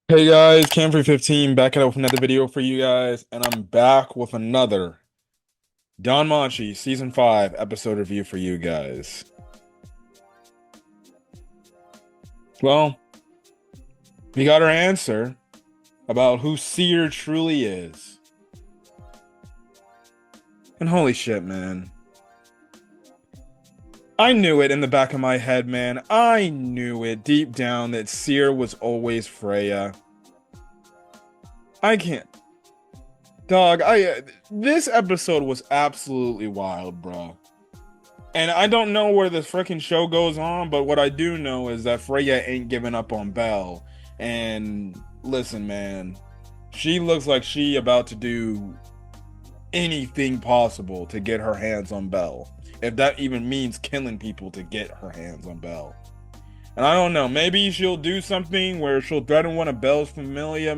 Hey guys, Cam315 back out with another video for you guys, and I'm back with another Danmachi Season 5 episode review for you guys. Well, we got our answer about who Seer truly is. And holy shit, man. I knew it in the back of my head, man. I knew it deep down that Seer was always Freya. I can't. Dog, this episode was absolutely wild, bro. And I don't know where this freaking show goes on, but what I do know is that Freya ain't giving up on Belle. And listen, man, she looks like she about to do anything possible to get her hands on Belle. If that even means killing people to get her hands on Belle. And I don't know, maybe she'll do something where she'll threaten one of Belle's family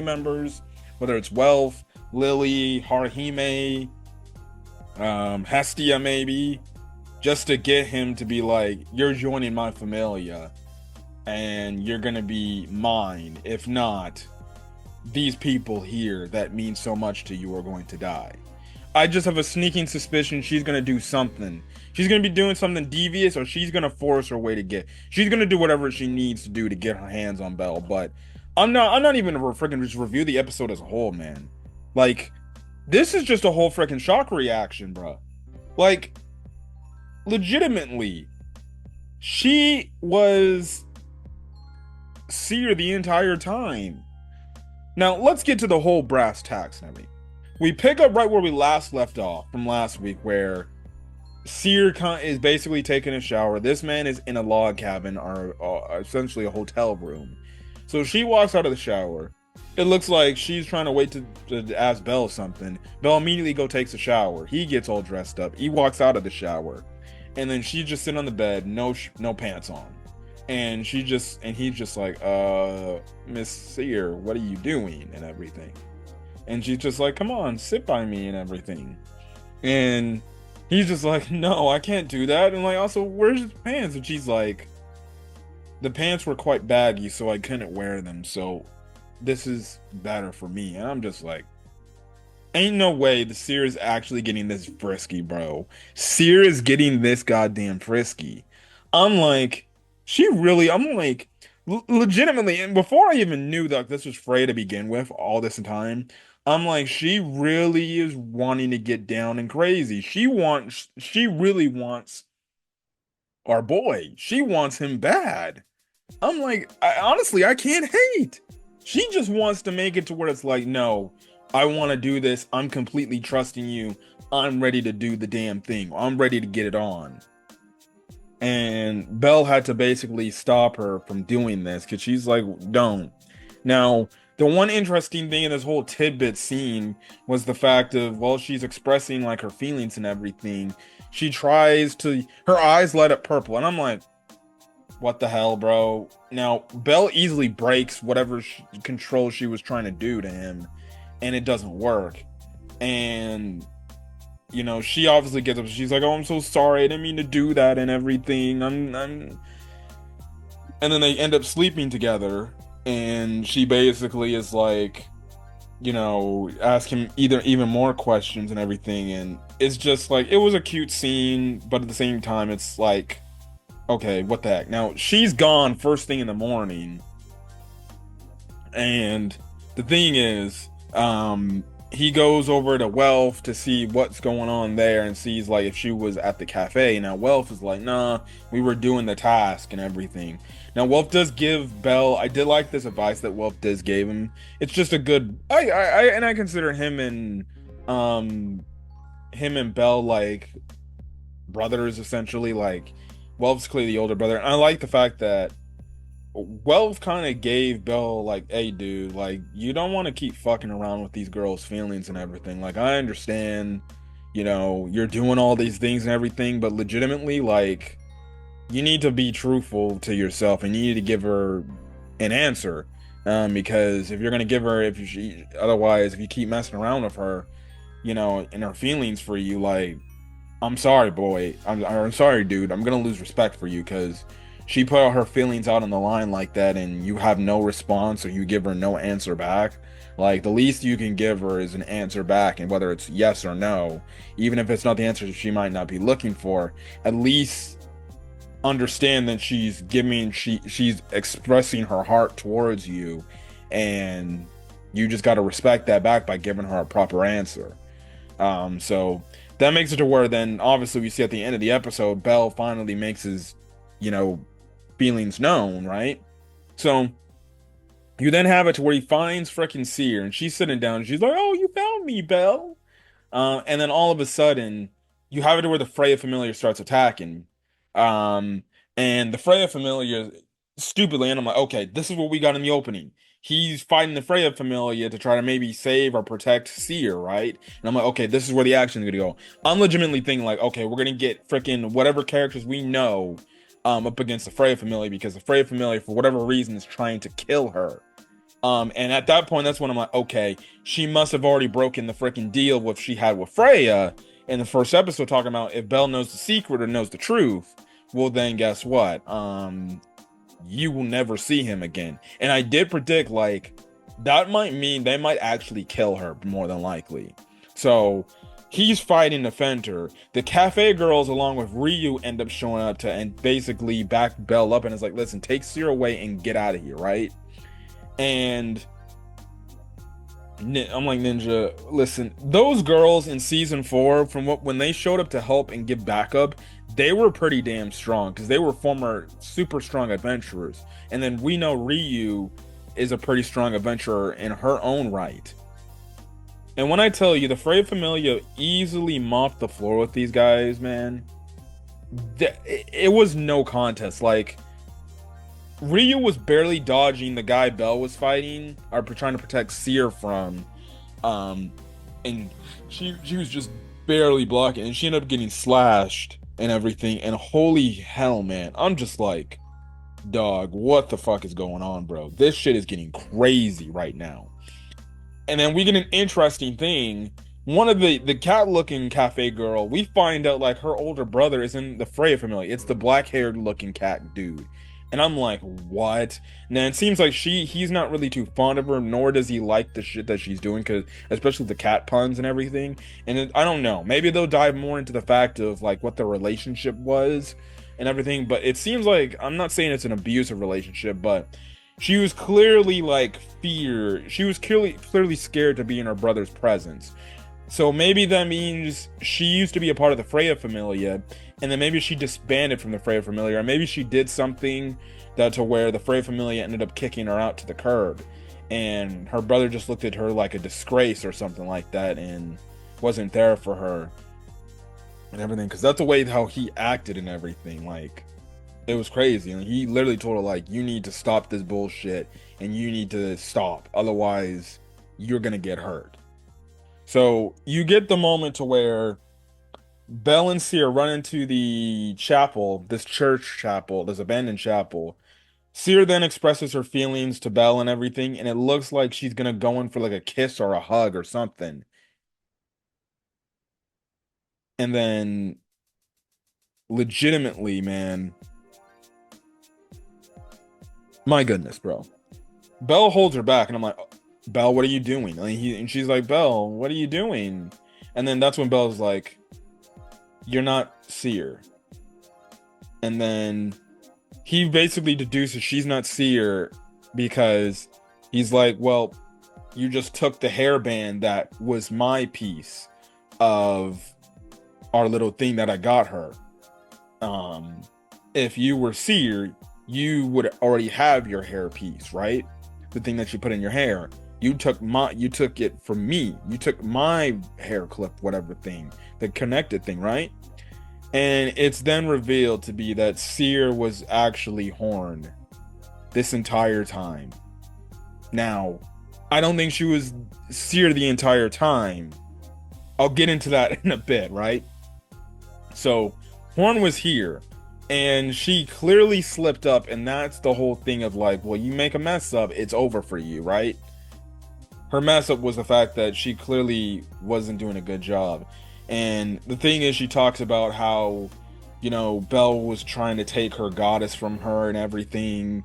members, whether it's Wealth, Lily, Harhime, Hestia maybe, just to get him to be like, you're joining my familia and you're gonna be mine. If not, these people here that mean so much to you are going to die. I just have a sneaking suspicion she's gonna do something. She's gonna be doing something devious, or she's gonna force her way to get. She's gonna do whatever she needs to do to get her hands on Belle. But I'm not even gonna freaking just review the episode as a whole, man. Like, this is just a whole freaking shock reaction, bro. Like, legitimately, she was Seer the entire time. Now, let's get to the whole brass tacks and everything. We pick up right where we last left off from last week, where Seer is basically taking a shower. This man is in a log cabin, or essentially a hotel room. So she walks out of the shower. It looks like she's trying to wait to ask Belle something. Belle immediately takes a shower. He gets all dressed up. He walks out of the shower, and then she's just sitting on the bed, no pants on, and he's just like, Miss Seer, what are you doing and everything? And she's just like, come on, sit by me and everything. And he's just like, no, I can't do that. And like, also, where's his pants? And she's like, the pants were quite baggy, so I couldn't wear them. So this is better for me. And I'm just like, ain't no way the Seer is actually getting this frisky, bro. Seer is getting this goddamn frisky. I'm like, I'm like, legitimately, and before I even knew that this was Frey to begin with, all this time, I'm like, she really is wanting to get down and crazy. She really wants our boy. She wants him bad. I'm like, honestly, I can't hate. She just wants to make it to where it's like, no, I want to do this. I'm completely trusting you. I'm ready to do the damn thing. I'm ready to get it on. And Belle had to basically stop her from doing this because she's like, don't. Now, the one interesting thing in this whole tidbit scene was the fact of, while she's expressing like her feelings and everything, her eyes light up purple. And I'm like, what the hell, bro? Now, Belle easily breaks whatever control she was trying to do to him, and it doesn't work. And, you know, she obviously gets up. She's like, oh, I'm so sorry. I didn't mean to do that and everything. And then they end up sleeping together. And she basically is like, you know, ask him even more questions and everything. And it's just like, it was a cute scene, but at the same time, it's like, okay, what the heck? Now, she's gone first thing in the morning. And the thing is, he goes over to Wealth to see what's going on there and sees like if she was at the cafe. Now, Wealth is like, nah, we were doing the task and everything. Now, Wealth does give Belle, I did like this advice that Wealth does gave him. It's just a good, I consider him and Belle like brothers essentially. Like, Wealth's clearly the older brother. And I like the fact that Wealth kind of gave Belle like, hey dude, like, you don't want to keep fucking around with these girls' feelings and everything. Like, I understand, you know, you're doing all these things and everything, but legitimately, like, you need to be truthful to yourself and you need to give her an answer. Because if you're gonna give her, otherwise, if you keep messing around with her, you know, and her feelings for you, like, I'm sorry, boy. I'm sorry, dude. I'm gonna lose respect for you because she put out her feelings out on the line like that, and you have no response or you give her no answer back. Like, the least you can give her is an answer back, and whether it's yes or no, even if it's not the answer she might not be looking for, at least understand that she's expressing her heart towards you, and you just got to respect that back by giving her a proper answer. So that makes it to where then obviously we see at the end of the episode, Bell finally makes his, you know, feelings known, right? So you then have it to where he finds freaking Seer, and she's sitting down, and she's like, "Oh, you found me, Bell." And then all of a sudden, you have it to where the Freya familiar starts attacking. Um, and the Freya familiar, stupidly, and I'm like, okay, this is what we got in the opening. He's fighting the Freya familiar to try to maybe save or protect Seer, right? And I'm like, okay, this is where the action is gonna go. I'm legitimately thinking like, okay, we're gonna get freaking whatever characters we know up against the Freya familiar, because the Freya familiar, for whatever reason, is trying to kill her. And at that point, that's when I'm like, okay, she must have already broken the freaking deal what she had with Freya in the first episode, talking about if Belle knows the secret or knows the truth, well then guess what? You will never see him again. And I did predict like that might mean they might actually kill her more than likely. So he's fighting to defend her. The cafe girls, along with Ryu, end up showing up to and basically back Belle up, and it's like, listen, take Seer away and get out of here, right? And I'm like, Ninja, listen, those girls in season 4, from when they showed up to help and give backup, they were pretty damn strong because they were former super strong adventurers. And then we know Ryu is a pretty strong adventurer in her own right. And when I tell you, the Freya Familia easily mopped the floor with these guys, man, it was no contest. Like, Ryu was barely dodging the guy Bell was fighting or trying to protect Seer from, and she was just barely blocking, and she ended up getting slashed and everything. And holy hell, man, I'm just like, dog, what the fuck is going on, bro? This shit is getting crazy right now. And then we get an interesting thing. One of the cat-looking cafe girl, we find out like her older brother isn't the Freya family. It's the black-haired looking cat dude. And I'm like, what? Now it seems like he's not really too fond of her, nor does he like the shit that she's doing, because especially the cat puns and everything. And I don't know, maybe they'll dive more into the fact of like what the relationship was and everything. But it seems like, I'm not saying it's an abusive relationship, but she was clearly like she was clearly scared to be in her brother's presence. So maybe that means she used to be a part of the Freya Familia, and then maybe she disbanded from the Freya Familia, or maybe she did something that to where the Freya Familia ended up kicking her out to the curb, and her brother just looked at her like a disgrace or something like that, and wasn't there for her and everything, because that's the way how he acted and everything. Like, it was crazy, and he literally told her like, you need to stop this bullshit, and you need to stop, otherwise you're gonna get hurt. So you get the moment to where Belle and Seer run into the chapel, this church chapel, this abandoned chapel. Seer then expresses her feelings to Belle and everything, and it looks like she's gonna go in for like a kiss or a hug or something. And then, legitimately, man, my goodness, bro. Belle holds her back, and I'm like, Belle, what are you doing? And she's like, Belle, what are you doing? And then that's when Belle's like, you're not Seer. And then he basically deduces she's not Seer because he's like, well, you just took the hairband that was my piece of our little thing that I got her. If you were Seer, you would already have your hair piece, right? The thing that you put in your hair. You took it from me. You took my hair clip, whatever thing, the connected thing, right? And it's then revealed to be that Seer was actually Horn this entire time. Now, I don't think she was Seer the entire time. I'll get into that in a bit, right? So, Horn was here, and she clearly slipped up, and that's the whole thing of like, well, you make a mess up, it's over for you, right? Her mess up was the fact that she clearly wasn't doing a good job. And the thing is, she talks about how Belle was trying to take her goddess from her and everything,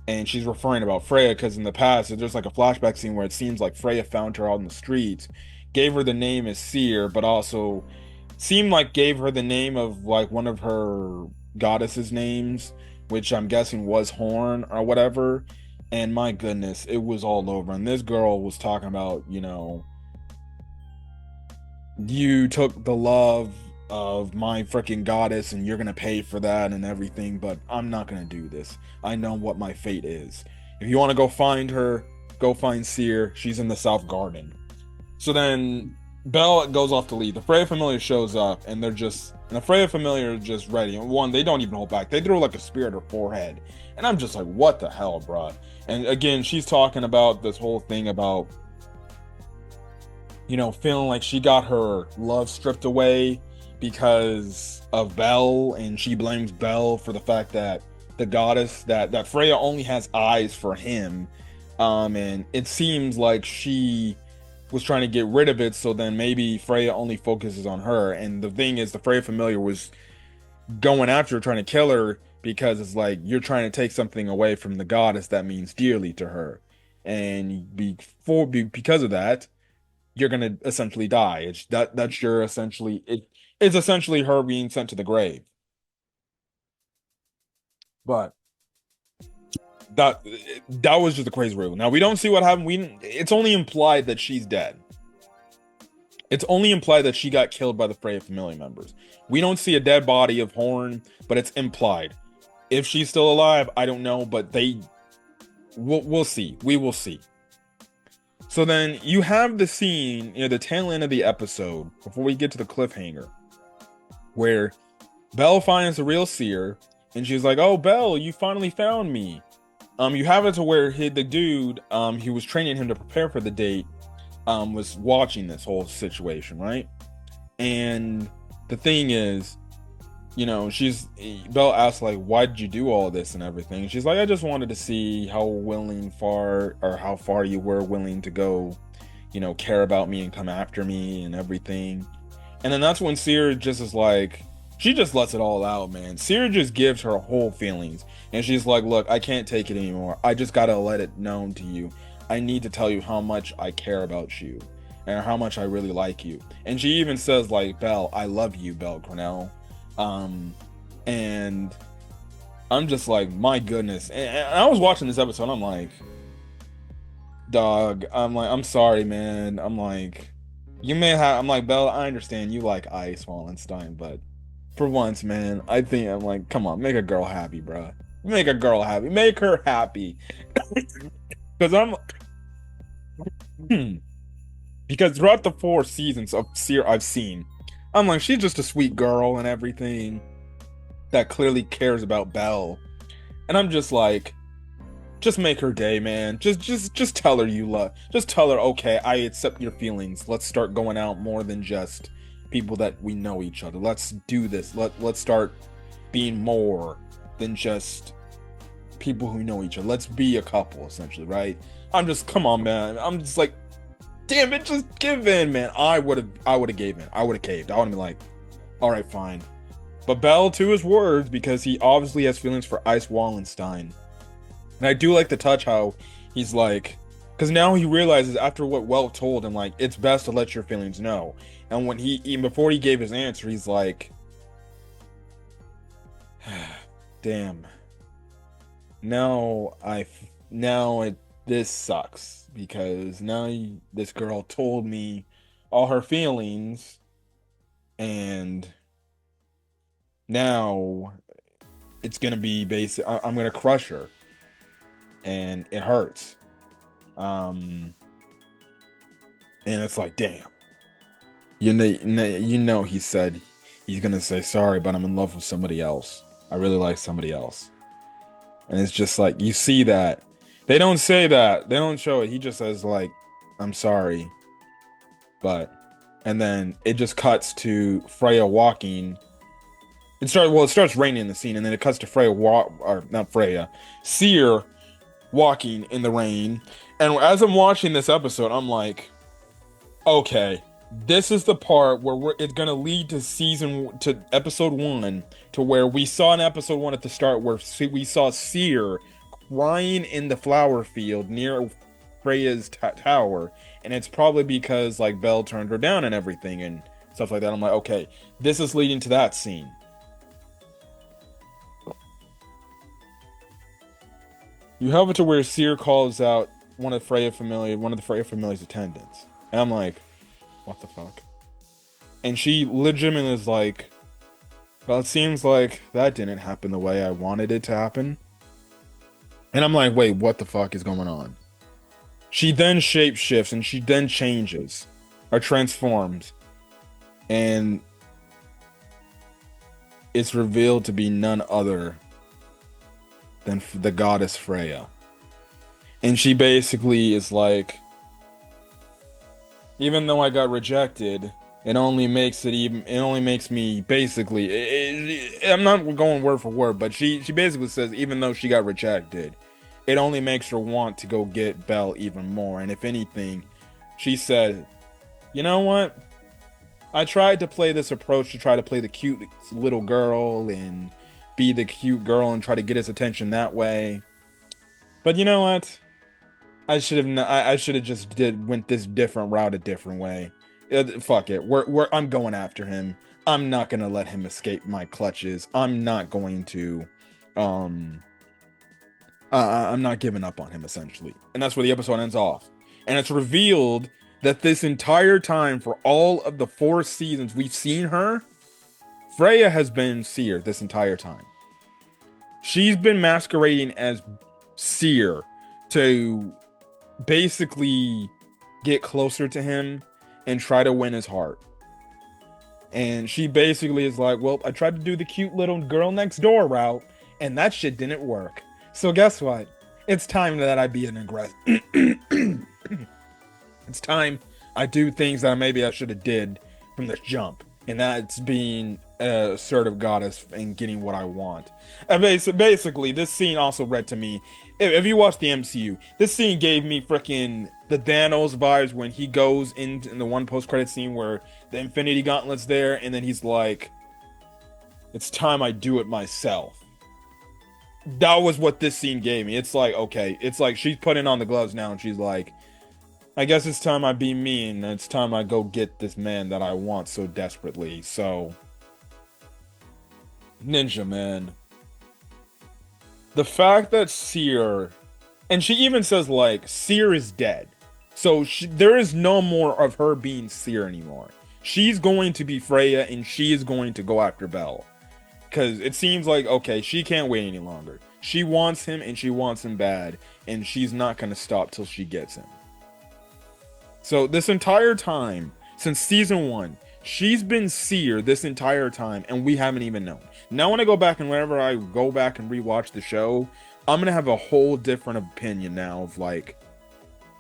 and she's referring about Freya because in the past there's like a flashback scene where it seems like Freya found her out in the streets, gave her the name as Seer, but also seemed like gave her the name of like one of her goddesses' names, which I'm guessing was Horn or whatever. And my goodness, it was all over. And this girl was talking about, you took the love of my freaking goddess and you're gonna pay for that and everything, but I'm not gonna do this. I know what my fate is. If you want to go find her, go find Seer. She's in the South Garden. So then Belle goes off to leave. The Freya Familiar shows up, and the Freya Familiar is just ready. And one, they don't even hold back. They throw like a spear at her forehead. And I'm just like, what the hell, bruh? And again, she's talking about this whole thing about, feeling like she got her love stripped away because of Belle, and she blames Belle for the fact that the goddess, that Freya only has eyes for him. And it seems like she was trying to get rid of it, so then maybe Freya only focuses on her. And the thing is, the Freya Familiar was going after her, trying to kill her, because it's like you're trying to take something away from the goddess that means dearly to her, and because of that, you're gonna essentially die. That's your essentially it's essentially her being sent to the grave. But that that was just a crazy reveal. Now we don't see what happened. It's only implied that she's dead. It's only implied that she got killed by the Freya family members. We don't see a dead body of Horn, but it's implied. If she's still alive, I don't know, but we'll see. We will see. So then you have the scene, the tail end of the episode, before we get to the cliffhanger, where Belle finds the real Seer, and she's like, "Oh, Belle, you finally found me." You have it to where the dude, he was training him to prepare for the date, was watching this whole situation, right? And the thing is, Belle asks like, "Why did you do all this and everything?" And she's like, "I just wanted to see how far you were willing to go, care about me and come after me and everything." And then that's when Seer just is like, she just lets it all out, man. Seer just gives her whole feelings, and she's like, "Look, I can't take it anymore. I just gotta let it known to you. I need to tell you how much I care about you and how much I really like you." And she even says like, "Belle, I love you, Belle Cornell." And I'm just like, my goodness. And I was watching this episode, I'm like, dog, I'm sorry, man. I'm like, I'm like, Belle, I understand you like Ice Wallenstein, but for once, man, I'm like, come on, make a girl happy, bro. Make a girl happy. Make her happy. Because because throughout the 4 seasons of Seer I've seen, I'm like, she's just a sweet girl and everything that clearly cares about Belle. And I'm just like, just make her day, man. Just tell her you love. Just tell her, okay, I accept your feelings. Let's start going out more than just people that we know each other. Let's do this. Let's start being more than just people who know each other. Let's be a couple, essentially, right? I'm just, come on, man. I'm just like, damn it, just give in, man. I would have gave in. I would have caved. I would have been like, all right, fine. But Belle, to his words, because he obviously has feelings for Ice Wallenstein. And I do like the touch how he's like, because now he realizes after what Welt told him, like, it's best to let your feelings know. And when even before he gave his answer, he's like, damn. This sucks, because now this girl told me all her feelings, and now it's gonna be I'm gonna crush her, and it hurts. And it's like, damn. He said he's gonna say sorry, but I'm in love with somebody else. I really like somebody else. And it's just like, you see that. They don't say that. They don't show it. He just says like, I'm sorry. And then it just cuts to Freya walking. It starts raining in the scene, and then it cuts to not Freya, Seer walking in the rain. And as I'm watching this episode, I'm like, okay, This is the part where it's gonna lead to episode one, to where we saw in episode one at the start where we saw Seer crying in the flower field near Freya's tower, and it's probably because like Belle turned her down and everything and stuff like that. I'm like, okay, this is leading to that scene. You have it to where Seer calls out one of the Freya familiar's attendants, and I'm like, what the fuck? And she legitimately is like, well, it seems like that didn't happen the way I wanted it to happen. And I'm like, wait, what the fuck is going on? She then shapeshifts and she then changes or transforms. And it's revealed to be none other than the goddess Freya. And she basically is like, even though I got rejected, it only makes me basically, I'm not going word for word, but she basically says even though she got rejected, it only makes her want to go get Belle even more. And if anything, she said, you know what? I tried to play this approach to try to play the cute little girl and be the cute girl and try to get his attention that way. But you know what? I should have just went this different route a different way. Fuck it. I'm going after him. I'm not gonna let him escape my clutches. I'm not going to um I'm not giving up on him essentially. And that's where the episode ends off. And it's revealed that this entire time for all of the 4 seasons we've seen her, Freya has been Seer this entire time. She's been masquerading as Seer to basically get closer to him and try to win his heart. And she basically is like, well, I tried to do the cute little girl next door route, and that shit didn't work. So guess what? It's time that I be an aggressor. It's time I do things that maybe I should have did from the jump. And that's being a assertive goddess and getting what I want. And basically, this scene also read to me. If you watch the MCU, this scene gave me freaking the Thanos vibes when he goes in the one post-credit scene where the Infinity Gauntlet's there, and then he's like, "It's time I do it myself." That was what this scene gave me. It's like, okay, it's like she's putting on the gloves now, and she's like, I guess it's time I be me, and it's time I go get this man that I want so desperately. So, Ninja Man, the fact that Seer, and she even says like Seer is dead, so there is no more of her being Seer anymore. She's going to be Freya, and she is going to go after Belle, because it seems like, okay, she can't wait any longer. She wants him, and she wants him bad, and she's not going to stop till she gets him. So this entire time, since season 1, she's been Seer this entire time, and we haven't even known. Now when I go back and whenever I go back and rewatch the show, I'm gonna have a whole different opinion now of like,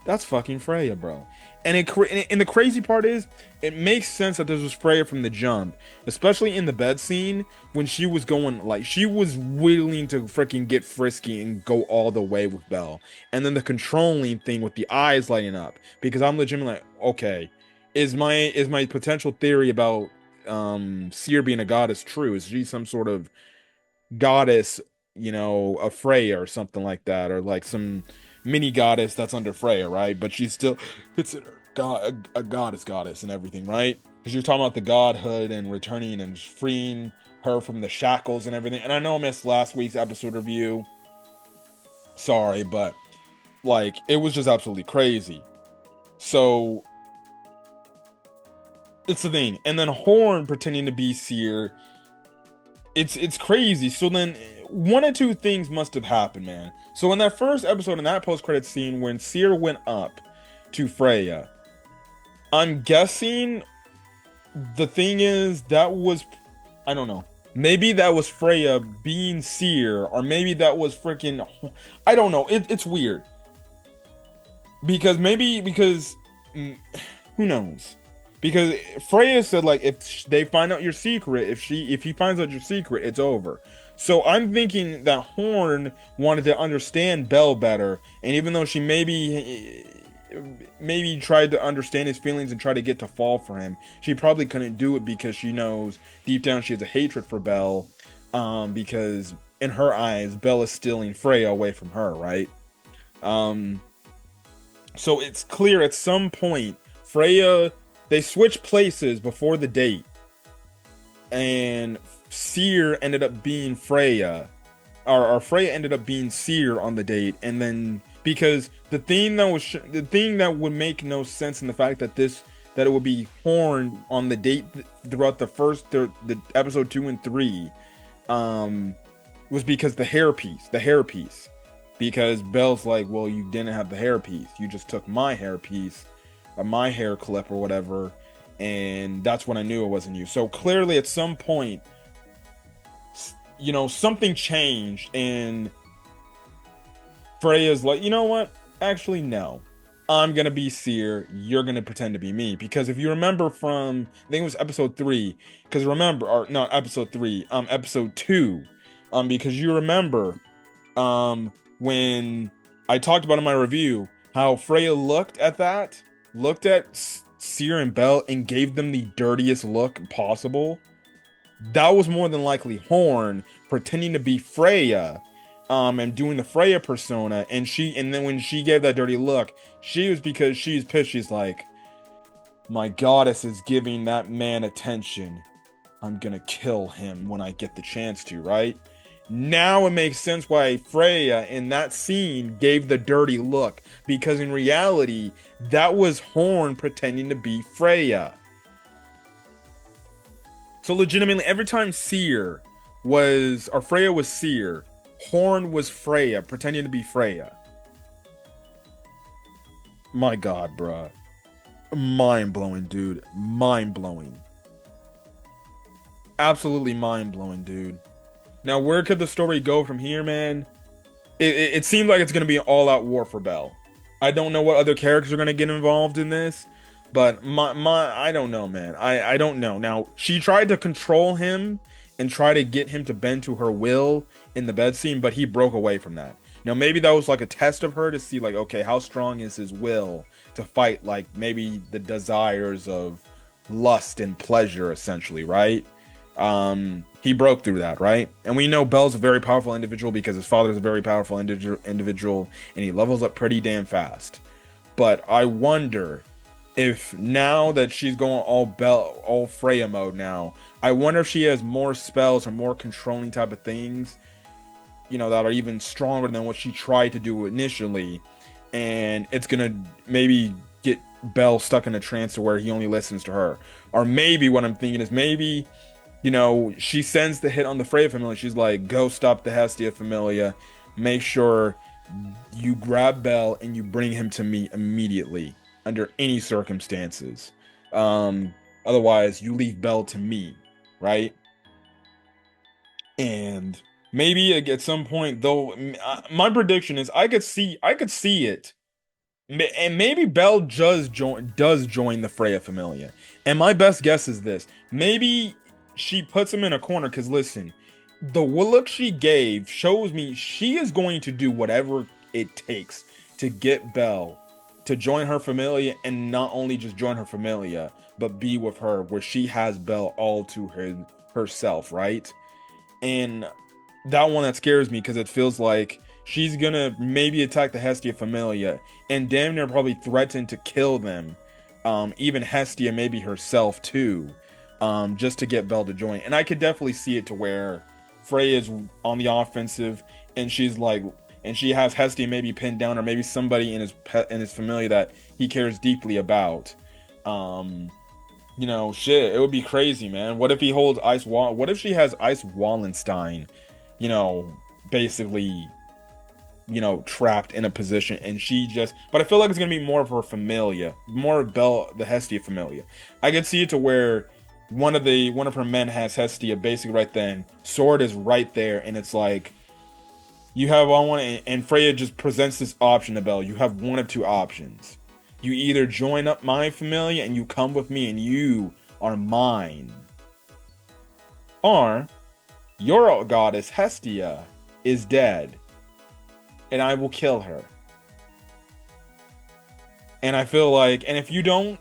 that's fucking Freya, bro. And the crazy part is, it makes sense that this was Freya from the jump, especially in the bed scene when she was going, like, she was willing to freaking get frisky and go all the way with Belle. And then the controlling thing with the eyes lighting up, because I'm legitimately like, okay, is my potential theory about Seer being a goddess true? Is she some sort of goddess, a Freya or something like that, or like some mini goddess that's under Freya, right? But she's still considered a goddess and everything, right? Because you're talking about the godhood and returning and freeing her from the shackles and everything. And I know I missed last week's episode review. Sorry, but like it was just absolutely crazy. So it's the thing. And then Horn pretending to be Seer. It's crazy. So then one or two things must have happened, man. So in that first episode, in that post-credit scene, when Seer went up to Freya, I'm guessing the thing is that was, I don't know. Maybe that was Freya being Seer, or maybe that was freaking, I don't know. It's weird. Because who knows? Because Freya said like if they find out your secret, if he finds out your secret, it's over. So I'm thinking that Horn wanted to understand Belle better, and even though she maybe maybe tried to understand his feelings and try to get to fall for him. She probably couldn't do it because she knows deep down she has a hatred for Belle, because in her eyes, Belle is stealing Freya away from her, right? Um, so it's clear at some point Freya, they switched places before the date, and Seer ended up being Freya, or Freya ended up being Seer on the date, and then because the thing that would make no sense in the fact that that it would be Horn on the date throughout the episode 2 and 3, um, was because the hairpiece, because Belle's like, well, you didn't have the hairpiece, you just took my hairpiece, or my hair clip or whatever, and that's when I knew it wasn't you. So clearly, at some point, something changed, and Freya's like, you know what? Actually, no. I'm gonna be Seer. You're gonna pretend to be me. Because if you remember from, I think it was episode 3. Because remember, or not episode 3, episode 2. Because you remember, when I talked about in my review how Freya looked at Seer and Belle and gave them the dirtiest look possible. That was more than likely Horn pretending to be Freya, and doing the Freya persona, and then when she gave that dirty look, she was because she's pissed. She's like, my goddess is giving that man attention. I'm gonna kill him when I get the chance to, right? Now it makes sense why Freya in that scene gave the dirty look, because in reality, that was Horn pretending to be Freya. So legitimately, every time Freya was Seer, Horn was Freya, pretending to be Freya. My God, bruh. Mind blowing, dude. Mind blowing. Absolutely mind blowing, dude. Now, where could the story go from here, man? It seems like it's gonna be an all-out war for Belle. I don't know what other characters are gonna get involved in this, but I don't know, man. I don't know. Now, she tried to control him and try to get him to bend to her will in the bed scene, but he broke away from that. Now, maybe that was like a test of her to see, like, okay, how strong is his will to fight, like, maybe the desires of lust and pleasure, essentially, right? He broke through that, right? And we know Belle's a very powerful individual because his father's a very powerful individual, and he levels up pretty damn fast. But I wonder if now that she's going all Freya mode now, I wonder if she has more spells or more controlling type of things, that are even stronger than what she tried to do initially, and it's gonna maybe get Belle stuck in a trance to where he only listens to her. Or maybe what I'm thinking is maybe, she sends the hit on the Freya Familia. She's like, go stop the Hestia Familia. Make sure you grab Belle and you bring him to me immediately under any circumstances. Otherwise, you leave Belle to me, right? And maybe at some point, though, my prediction is I could see it. And maybe Belle does join the Freya Familia. And my best guess is this. Maybe she puts him in a corner because listen, the look she gave shows me she is going to do whatever it takes to get Belle to join her Familia, and not only just join her Familia, but be with her where she has Belle all to herself, right? And that one that scares me because it feels like she's gonna maybe attack the Hestia Familia and damn near probably threaten to kill them. Even Hestia, maybe herself too, just to get Belle to join. And I could definitely see it to where Frey is on the offensive, and she's like, and she has Hestia maybe pinned down, or maybe somebody in his Familia that he cares deeply about. Shit, it would be crazy, man. What if he holds What if she has Ice Wallenstein, you know, basically, trapped in a position, and she just. But I feel like it's gonna be more of her Familia, more of Belle, the Hestia Familia. I could see it to where one of her men has Hestia basically right then. Sword is right there, and it's like you have on one, and Freya just presents this option to Belle. You have one of two options. You either join up my Familia and you come with me and you are mine, or your goddess Hestia is dead and I will kill her. And I feel like, and if you don't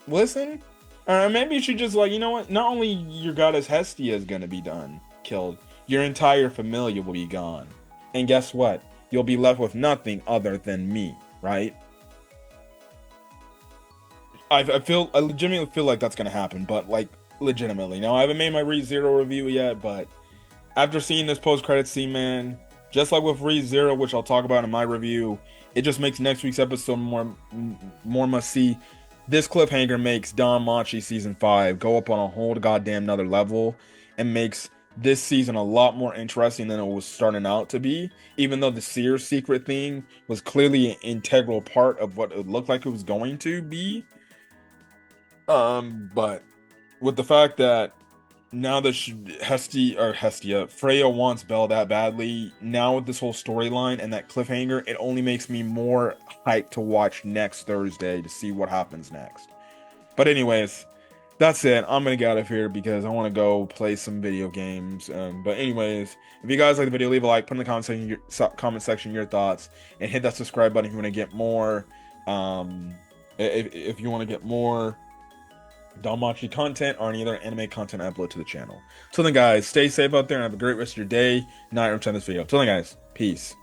listen, maybe you should just like, you know what? Not only your goddess Hestia is gonna be killed, your entire familia will be gone. And guess what? You'll be left with nothing other than me, right? I legitimately feel like that's gonna happen, but like legitimately. Now I haven't made my ReZero review yet, but after seeing this post-credit scene, man, just like with ReZero, which I'll talk about in my review, it just makes next week's episode more must see. This cliffhanger makes Danmachi season 5 go up on a whole goddamn another level and makes this season a lot more interesting than it was starting out to be, even though the Seer secret thing was clearly an integral part of what it looked like it was going to be. But with the fact that now that Hestia, Freya wants Belle that badly, now with this whole storyline and that cliffhanger, it only makes me more hyped to watch next Thursday to see what happens next. But anyways, that's it. I'm gonna get out of here because I want to go play some video games. But anyways, if you guys like the video, leave a like, put in the comment section your thoughts, and hit that subscribe button if you want to get more. If you want to get more Danmachi content or any other anime content I upload to the channel. Till then, guys, stay safe out there and have a great rest of your day, night, or time this video. Till then, guys, peace.